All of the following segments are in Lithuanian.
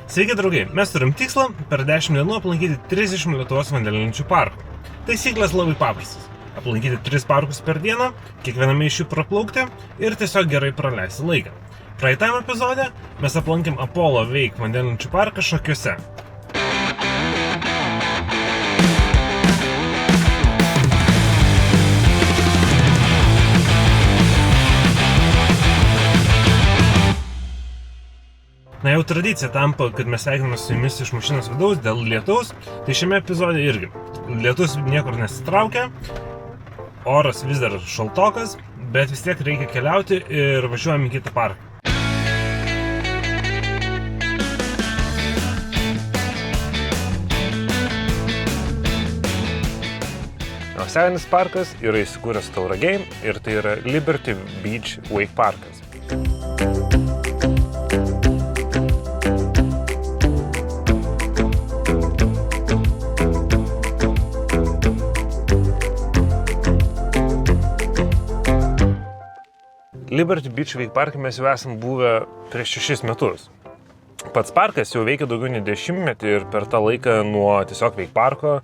Sveiki draugai, mes turim tikslą per 10 dienų aplankyti 30 Lietuvos vandenlenčių parkų. Taisyklės labai paprastas. Aplankyti 3 parkus per dieną, kiekviename iš jų praplaukti ir tiesiog gerai praleisti laiką. Praeitam epizode mes aplankėm Apollo Wake vandenlenčių parką Šakiuose. Na jau tradicija tampa, kad mes sveikiname su jumis iš mašinos vidaus dėl lietaus, tai šiame epizode irgi. Lietus niekur nesitraukia, oras vis dar šaltokas, bet vis tiek reikia keliauti ir važiuojame į kitą parką. Senis parkas yra įsikūręs Tauragėj ir tai yra Liberty Beach Wake parkas. Liberty Beach Wake parke mes jau esam buvę prieš 6 metus. Pats parkas jau veikia daugiau nei 10 metų ir per tą laiką nuo tiesiog Wake parko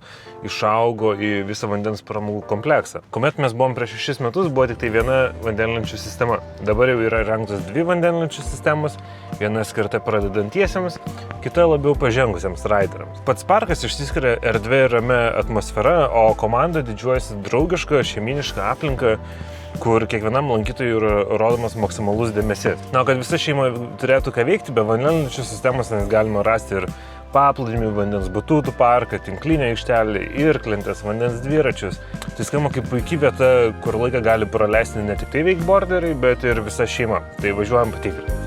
išaugo į visą vandens pramogų kompleksą. Kuomet mes buvom prieš 6 metus, buvo tik tai viena vandenlenčių sistema. Dabar jau yra įrengtos 2 vandenlenčių sistemos, viena skirta pradedantiesiems, kita labiau pažengusiems raideriams. Pats parkas išsiskiria erdvė ir ramia atmosfera, o komanda didžiuojasi draugišką, šeimynišką aplinką, kur kiekvienam lankytojui yra rodomas maksimalus dėmesys. Na, kad visa šeima turėtų ką veikti, be vandenlenčių sistemos nes galima rasti ir paplūdimį, vandens batutų parką, tinklinę aikštelę, irklentes, vandens dviračius. Tai skamba kaip puikia vieta, kur laiką gali praleisti ne tik tai wakeboarderiai, bet ir visa šeima. Tai važiuojam patikrinti.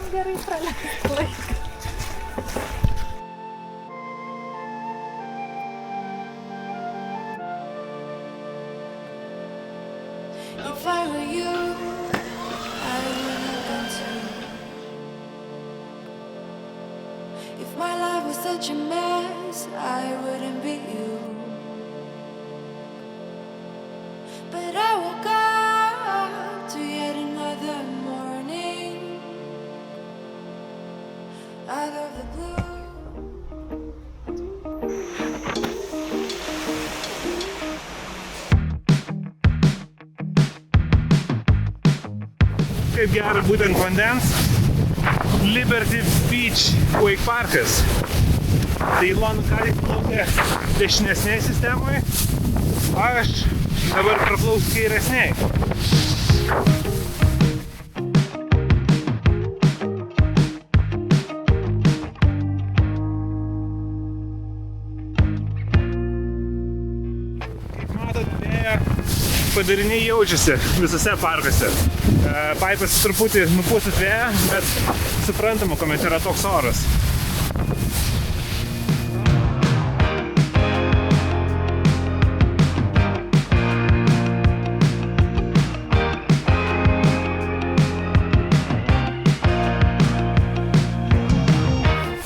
Gerai praleisti laiką. If I were you, I would have gone too. If my life was such a mess, I wouldn't be you. But I woke up to yet another morning out of the blue. Kaip gera būtent vandens Liberty Beach Wake parkas. Tai Ilona ką tik plaukė dešinesnėje sistemoje, aš dabar praplauksiu kairesnėje. Kaip matote, padariniai jaučiasi visose parkuose. Paipas truputį nupūsit vėją, bet suprantama, kuomet yra toks oras.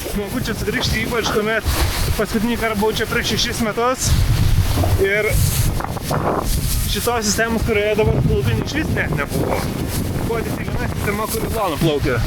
Smagu čia sugrįžti, ypač kuomet paskutinį kartą buvau čia prieš 6 metus ir šitos sistemos, kurioje dabar plaukinių iš vis net nebuvo. Buvo tik viena sistema, kur Ilona plaukė.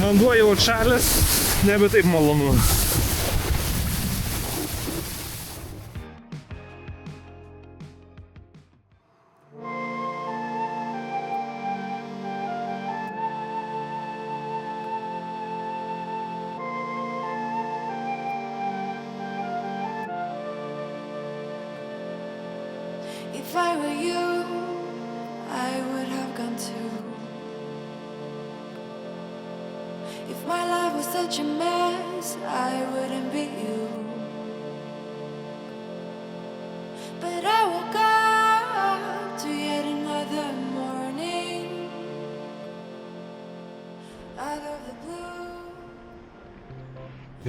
Vanduo jau atšalęs, nebe taip malonu. If I were you, I would have gone too. If my life was such a mess, I wouldn't be you. But I woke up to yet another morning. the blue.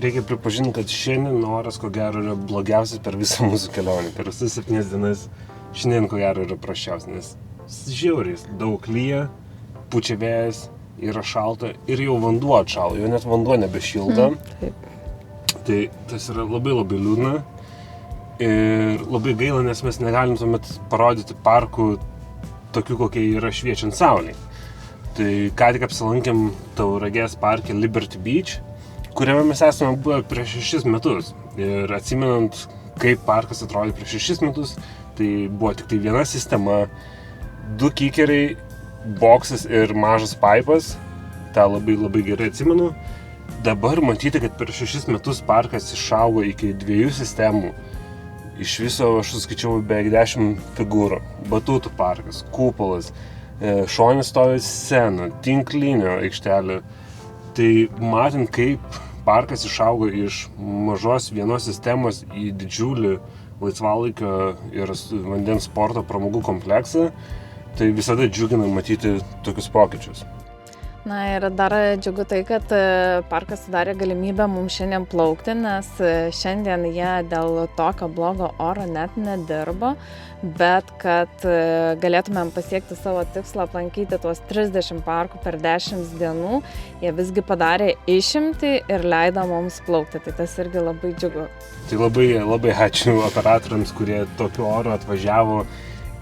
Reikia pripažinti, kad šiandien oras ko gero yra blogiausias per visą mūsų kelionę. Per visas 7 dienas šiandien ko gero yra prasčiausias, nes žiauriai daug lyja, pučia vėjas, yra šalta ir jau vanduo atšalo, jau net vanduo nebešildo. Tai tas yra labai labai liūdna ir labai gaila, nes mes negalim tuomet parodyti parkų tokių, kokie yra šviečiant saulei. Tai ką tik apsilankėm Tauragės parke Liberty Beach, kuriame mes esame buvę prieš 6 metus. Ir atsimenant, kaip parkas atrodė prieš 6 metus, tai buvo tik tai viena sistema, 2 kikeriai, boksas ir mažas paipas. tą labai labai gerai atsimenu. Dabar matyti, kad per 6 metus parkas išaugo iki 2 sistemų. Iš viso aš suskaičiau beveik 10 figūrų. Batutų parkas, kupolas, šone stovi scena, tinklinio aikštelė. Tai matant, kaip parkas išaugo iš mažos vienos sistemos į didžiulį laisvalaikio ir vandens sporto pramogų kompleksą, tai visada džiugina matyti tokius pokyčius. Na ir dar džiugu tai, kad parkas sudarė galimybę mums šiandien plaukti, nes šiandien jie dėl tokio blogo oro net nedirbo, bet kad galėtumėm pasiekti savo tikslą aplankyti tuos 30 parkų per 10 dienų, jie visgi padarė išimtį ir leido mums plaukti, tai tas irgi labai džiugu. Tai labai ačiū operatoriams, kurie tokiu oru atvažiavo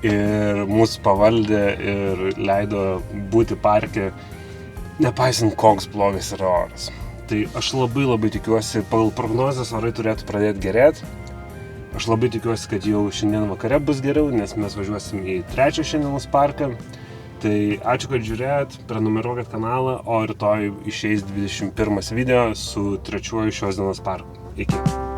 ir mūsų pavaldė ir leido būti parke, nepaisant koks blogas yra oras. Tai aš labai tikiuosi, pagal prognozes orai turėtų pradėti gerėti. Aš labai tikiuosi, kad jau šiandien vakare bus geriau, nes mes važiuosim į 3 šiandienos parką. Tai ačiū, kad žiūrėjot, prenumeruokit kanalą, o rytoj išeis 21 video su 3 šios dienos parku. Iki.